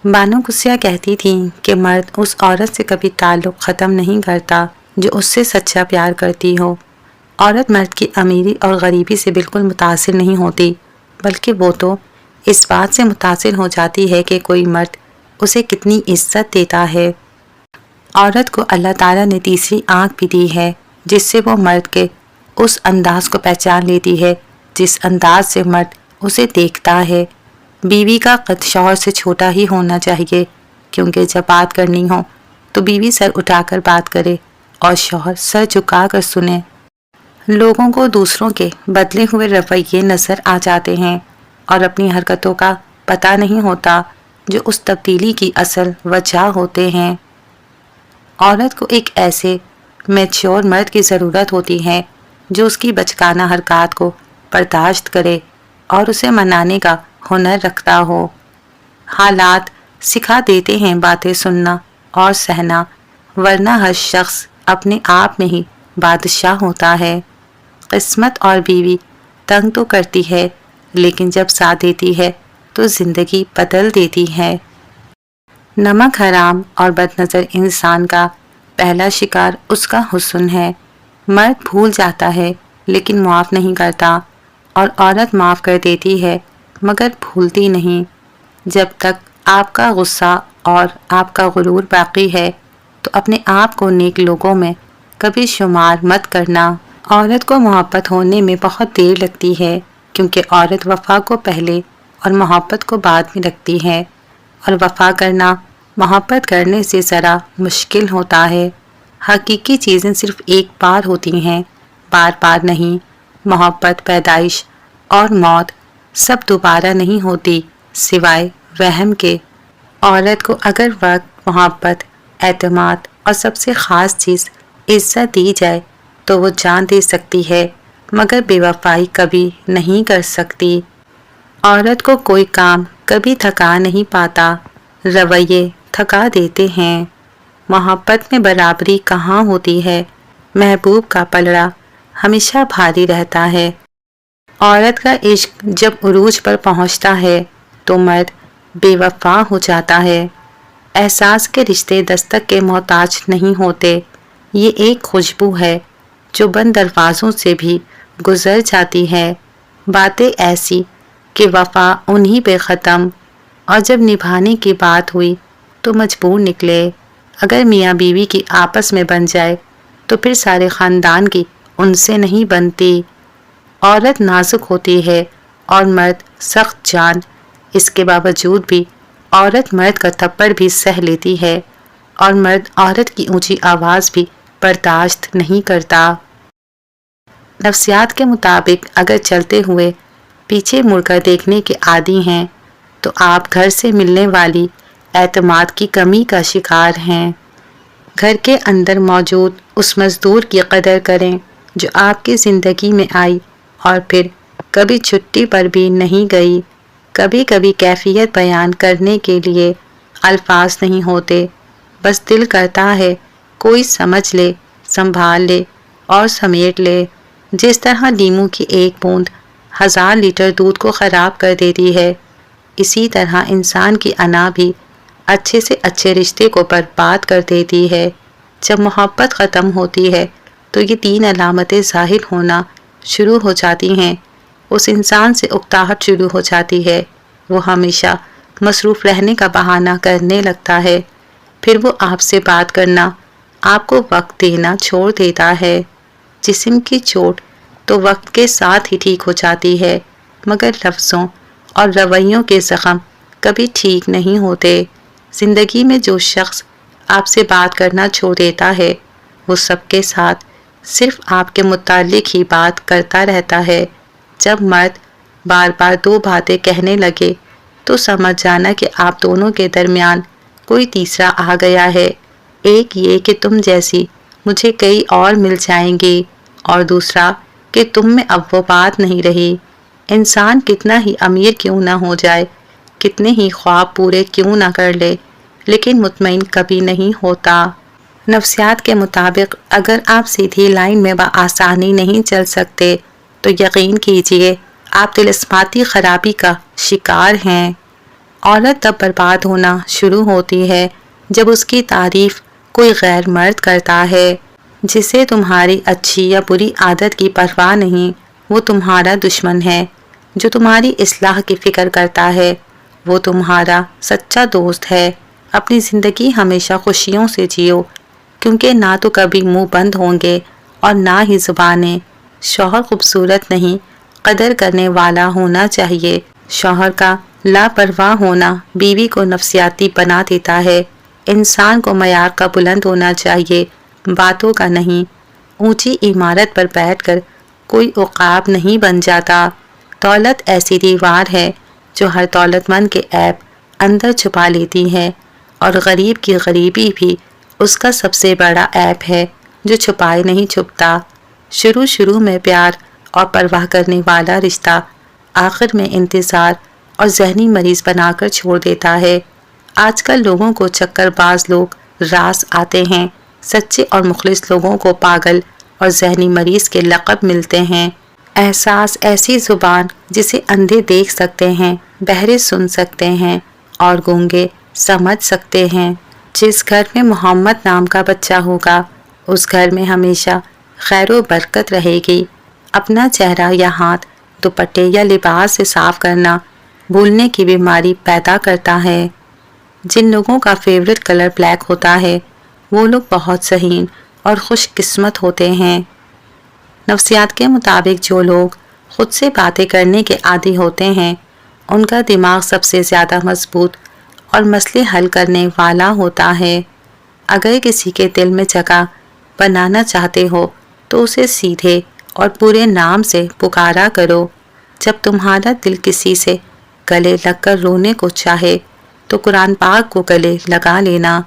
بانو قصیہ کہتی تھیں کہ مرد اس عورت سے کبھی تعلق ختم نہیں کرتا جو اس سے سچا پیار کرتی ہو۔ عورت مرد کی امیری اور غریبی سے بالکل متاثر نہیں ہوتی، بلکہ وہ تو اس بات سے متاثر ہو جاتی ہے کہ کوئی مرد اسے کتنی عزت دیتا ہے۔ عورت کو اللہ تعالیٰ نے تیسری آنکھ بھی دی ہے جس سے وہ مرد کے اس انداز کو پہچان لیتی ہے جس انداز سے مرد اسے دیکھتا ہے۔ بیوی کا قد شوہر سے چھوٹا ہی ہونا چاہیے، کیونکہ جب بات کرنی ہو تو بیوی سر اٹھا کر بات کرے اور شوہر سر جھکا کر سنے۔ لوگوں کو دوسروں کے بدلے ہوئے رویے نظر آ جاتے ہیں اور اپنی حرکتوں کا پتہ نہیں ہوتا جو اس تبدیلی کی اصل وجہ ہوتے ہیں۔ عورت کو ایک ایسے میچور مرد کی ضرورت ہوتی ہے جو اس کی بچگانہ حرکات کو برداشت کرے اور اسے منانے کا ہنر رکھتا ہو۔ حالات سکھا دیتے ہیں باتیں سننا اور سہنا، ورنہ ہر شخص اپنے آپ میں ہی بادشاہ ہوتا ہے۔ قسمت اور بیوی تنگ تو کرتی ہے، لیکن جب ساتھ دیتی ہے تو زندگی بدل دیتی ہے۔ نمک حرام اور بد نظر انسان کا پہلا شکار اس کا حسن ہے۔ مرد بھول جاتا ہے لیکن معاف نہیں کرتا، اور عورت معاف کر دیتی ہے مگر بھولتی نہیں۔ جب تک آپ کا غصہ اور آپ کا غرور باقی ہے تو اپنے آپ کو نیک لوگوں میں کبھی شمار مت کرنا۔ عورت کو محبت ہونے میں بہت دیر لگتی ہے، کیونکہ عورت وفا کو پہلے اور محبت کو بعد میں رکھتی ہے، اور وفا کرنا محبت کرنے سے ذرا مشکل ہوتا ہے۔ حقیقی چیزیں صرف ایک بار ہوتی ہیں، بار بار نہیں۔ محبت، پیدائش اور موت سب دوبارہ نہیں ہوتی سوائے وہم کے۔ عورت کو اگر وقت، محبت، اعتماد اور سب سے خاص چیز عزت دی جائے تو وہ جان دے سکتی ہے، مگر بے وفائی کبھی نہیں کر سکتی۔ عورت کو کوئی کام کبھی تھکا نہیں پاتا، رویے تھکا دیتے ہیں۔ محبت میں برابری کہاں ہوتی ہے؟ محبوب کا پلڑا ہمیشہ بھاری رہتا ہے۔ عورت کا عشق جب عروج پر پہنچتا ہے تو مرد بے وفا ہو جاتا ہے۔ احساس کے رشتے دستک کے محتاج نہیں ہوتے، یہ ایک خوشبو ہے جو بند دروازوں سے بھی گزر جاتی ہے۔ باتیں ایسی کہ وفا انہی پہ ختم، اور جب نبھانے کی بات ہوئی تو مجبور نکلے۔ اگر میاں بیوی کی آپس میں بن جائے تو پھر سارے خاندان کی ان سے نہیں بنتی۔ عورت نازک ہوتی ہے اور مرد سخت جان، اس کے باوجود بھی عورت مرد کا تھپڑ بھی سہ لیتی ہے، اور مرد عورت کی اونچی آواز بھی برداشت نہیں کرتا۔ نفسیات کے مطابق اگر چلتے ہوئے پیچھے مڑ کر دیکھنے کے عادی ہیں تو آپ گھر سے ملنے والی اعتماد کی کمی کا شکار ہیں۔ گھر کے اندر موجود اس مزدور کی قدر کریں جو آپ کی زندگی میں آئی اور پھر کبھی چھٹی پر بھی نہیں گئی۔ کبھی کبھی کیفیت بیان کرنے کے لیے الفاظ نہیں ہوتے، بس دل کرتا ہے کوئی سمجھ لے، سنبھال لے اور سمیٹ لے۔ جس طرح لیموں کی ایک بوند 1000 لیٹر دودھ کو خراب کر دیتی ہے، اسی طرح انسان کی انا بھی اچھے سے اچھے رشتے کو برباد کر دیتی ہے۔ جب محبت ختم ہوتی ہے تو یہ 3 علامتیں ظاہر ہونا شروع ہو جاتی ہیں۔ اس انسان سے اکتاہٹ شروع ہو جاتی ہے، وہ ہمیشہ مصروف رہنے کا بہانہ کرنے لگتا ہے، پھر وہ آپ سے بات کرنا، آپ کو وقت دینا چھوڑ دیتا ہے۔ جسم کی چوٹ تو وقت کے ساتھ ہی ٹھیک ہو جاتی ہے، مگر لفظوں اور رویوں کے زخم کبھی ٹھیک نہیں ہوتے۔ زندگی میں جو شخص آپ سے بات کرنا چھوڑ دیتا ہے وہ سب کے ساتھ صرف آپ کے متعلق ہی بات کرتا رہتا ہے۔ جب مرد بار بار 2 باتیں کہنے لگے تو سمجھ جانا کہ آپ دونوں کے درمیان کوئی تیسرا آ گیا ہے۔ ایک یہ کہ تم جیسی مجھے کئی اور مل جائیں گی، اور دوسرا کہ تم میں اب وہ بات نہیں رہی۔ انسان کتنا ہی امیر کیوں نہ ہو جائے، کتنے ہی خواب پورے کیوں نہ کر لے، لیکن مطمئن کبھی نہیں ہوتا۔ نفسیات کے مطابق اگر آپ سیدھی لائن میں بآسانی نہیں چل سکتے تو یقین کیجئے آپ طلسماتی خرابی کا شکار ہیں۔ عورت تب برباد ہونا شروع ہوتی ہے جب اس کی تعریف کوئی غیر مرد کرتا ہے، جسے تمہاری اچھی یا بری عادت کی پرواہ نہیں، وہ تمہارا دشمن ہے۔ جو تمہاری اصلاح کی فکر کرتا ہے وہ تمہارا سچا دوست ہے۔ اپنی زندگی ہمیشہ خوشیوں سے جیو، کیونکہ نہ تو کبھی منہ بند ہوں گے اور نہ ہی زبانیں۔ شوہر خوبصورت نہیں، قدر کرنے والا ہونا چاہیے۔ شوہر کا لاپرواہ ہونا بیوی کو نفسیاتی بنا دیتا ہے۔ انسان کو معیار کا بلند ہونا چاہیے، باتوں کا نہیں۔ اونچی عمارت پر بیٹھ کر کوئی عقاب نہیں بن جاتا۔ دولت ایسی دیوار ہے جو ہر دولت مند کے عیب اندر چھپا لیتی ہے، اور غریب کی غریبی بھی اس کا سب سے بڑا عیب ہے جو چھپائے نہیں چھپتا۔ شروع میں پیار اور پرواہ کرنے والا رشتہ آخر میں انتظار اور ذہنی مریض بنا کر چھوڑ دیتا ہے۔ آج کل لوگوں کو چکر باز لوگ راس آتے ہیں، سچے اور مخلص لوگوں کو پاگل اور ذہنی مریض کے لقب ملتے ہیں۔ احساس ایسی زبان جسے اندھے دیکھ سکتے ہیں، بہرے سن سکتے ہیں اور گونگے سمجھ سکتے ہیں۔ جس گھر میں محمد نام کا بچہ ہوگا اس گھر میں ہمیشہ خیر و برکت رہے گی۔ اپنا چہرہ یا ہاتھ دوپٹے یا لباس سے صاف کرنا بھولنے کی بیماری پیدا کرتا ہے۔ جن لوگوں کا فیورٹ کلر بلیک ہوتا ہے وہ لوگ بہت ذہین اور خوش قسمت ہوتے ہیں۔ نفسیات کے مطابق جو لوگ خود سے باتیں کرنے کے عادی ہوتے ہیں ان کا دماغ سب سے زیادہ مضبوط اور مسئلے حل کرنے والا ہوتا ہے۔ اگر کسی کے دل میں جگہ بنانا چاہتے ہو تو اسے سیدھے اور پورے نام سے پکارا کرو۔ جب تمہارا دل کسی سے گلے لگ کر رونے کو چاہے تو قرآن پاک کو گلے لگا لینا۔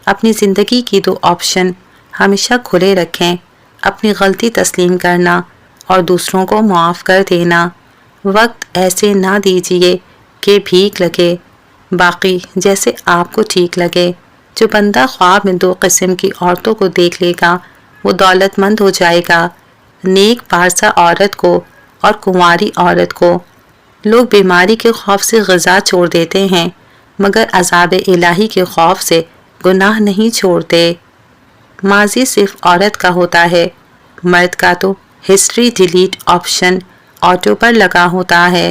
اپنی زندگی کی 2 آپشن ہمیشہ کھلے رکھیں، اپنی غلطی تسلیم کرنا اور دوسروں کو معاف کر دینا۔ وقت ایسے نہ دیجیے کہ بھیک لگے، باقی جیسے آپ کو ٹھیک لگے۔ جو بندہ خواب میں 2 قسم کی عورتوں کو دیکھ لے گا وہ دولت مند ہو جائے گا، نیک پارسا عورت کو اور کنواری عورت کو۔ لوگ بیماری کے خوف سے غذا چھوڑ دیتے ہیں مگر عذاب الہی کے خوف سے گناہ نہیں چھوڑتے۔ ماضی صرف عورت کا ہوتا ہے، مرد کا تو ہسٹری ڈیلیٹ آپشن آٹو پر لگا ہوتا ہے۔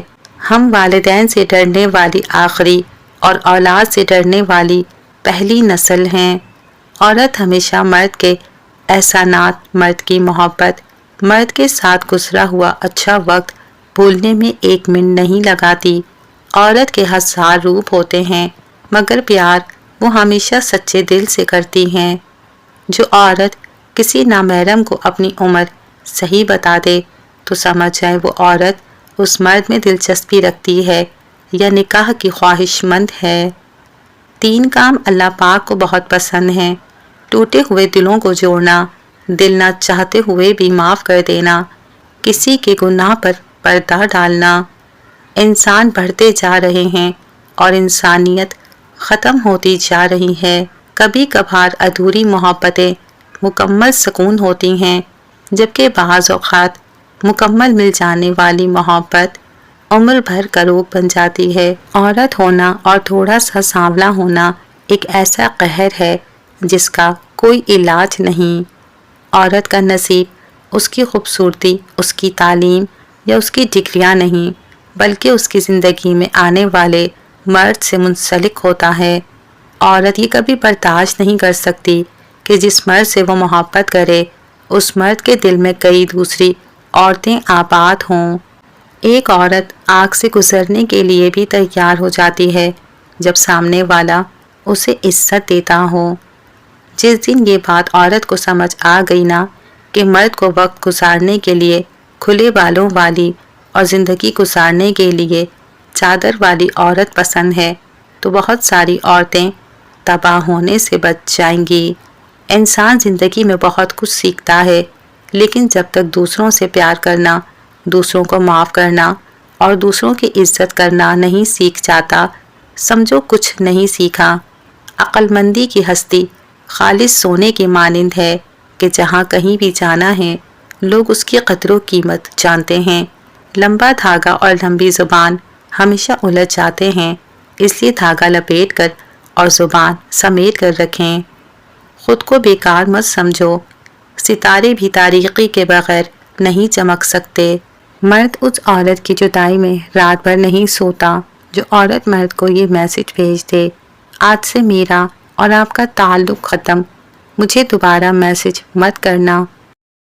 ہم والدین سے ڈرنے والی آخری اور اولاد سے ڈرنے والی پہلی نسل ہیں۔ عورت ہمیشہ مرد کے احسانات، مرد کی محبت، مرد کے ساتھ گزرا ہوا اچھا وقت بھولنے میں 1 منٹ نہیں لگاتی۔ عورت کے 1000 روپ ہوتے ہیں مگر پیار وہ ہمیشہ سچے دل سے کرتی ہیں۔ جو عورت کسی نامحرم کو اپنی عمر صحیح بتا دے تو سمجھ جائے وہ عورت اس مرد میں دلچسپی رکھتی ہے یا نکاح کی خواہش مند ہے۔ 3 کام اللہ پاک کو بہت پسند ہیں: ٹوٹے ہوئے دلوں کو جوڑنا، دل نہ چاہتے ہوئے بھی معاف کر دینا، کسی کے گناہ پر پردہ ڈالنا۔ انسان بڑھتے جا رہے ہیں اور انسانیت ختم ہوتی جا رہی ہے۔ کبھی کبھار ادھوری محبتیں مکمل سکون ہوتی ہیں، جبکہ بعض اوقات مکمل مل جانے والی محبت عمر بھر کا روگ بن جاتی ہے۔ عورت ہونا اور تھوڑا سا سانولا ہونا ایک ایسا قہر ہے جس کا کوئی علاج نہیں۔ عورت کا نصیب اس کی خوبصورتی، اس کی تعلیم یا اس کی ڈگریاں نہیں، بلکہ اس کی زندگی میں آنے والے مرد سے منسلک ہوتا ہے۔ عورت یہ کبھی برداشت نہیں کر سکتی کہ جس مرد سے وہ محبت کرے اس مرد کے دل میں کئی دوسری عورتیں آباد ہوں۔ ایک عورت آگ سے گزرنے کے لیے بھی تیار ہو جاتی ہے جب سامنے والا اسے عزت دیتا ہو۔ جس دن یہ بات عورت کو سمجھ آ گئی نا کہ مرد کو وقت گزارنے کے لیے کھلے بالوں والی اور زندگی گزارنے کے لیے چادر والی عورت پسند ہے تو بہت ساری عورتیں تباہ ہونے سے بچ جائیں گی۔ انسان زندگی میں بہت کچھ سیکھتا ہے لیکن جب تک دوسروں سے پیار کرنا، دوسروں کو معاف کرنا اور دوسروں کی عزت کرنا نہیں سیکھ جاتا سمجھو کچھ نہیں سیکھا۔ عقل مندی کی ہستی خالص سونے کی مانند ہے کہ جہاں کہیں بھی جانا ہے لوگ اس کی قدر و قیمت جانتے ہیں۔ لمبا دھاگا اور لمبی زبان ہمیشہ الجھ جاتے ہیں اس لیے دھاگا لپیٹ کر اور زبان سمیٹ کر رکھیں۔ خود کو بیکار مت سمجھو، ستارے بھی تاریکی کے بغیر نہیں چمک سکتے۔ مرد اس عورت کی جدائی میں رات بھر نہیں سوتا جو عورت مرد کو یہ میسج بھیج دے، آج سے میرا اور آپ کا تعلق ختم، مجھے دوبارہ میسج مت کرنا۔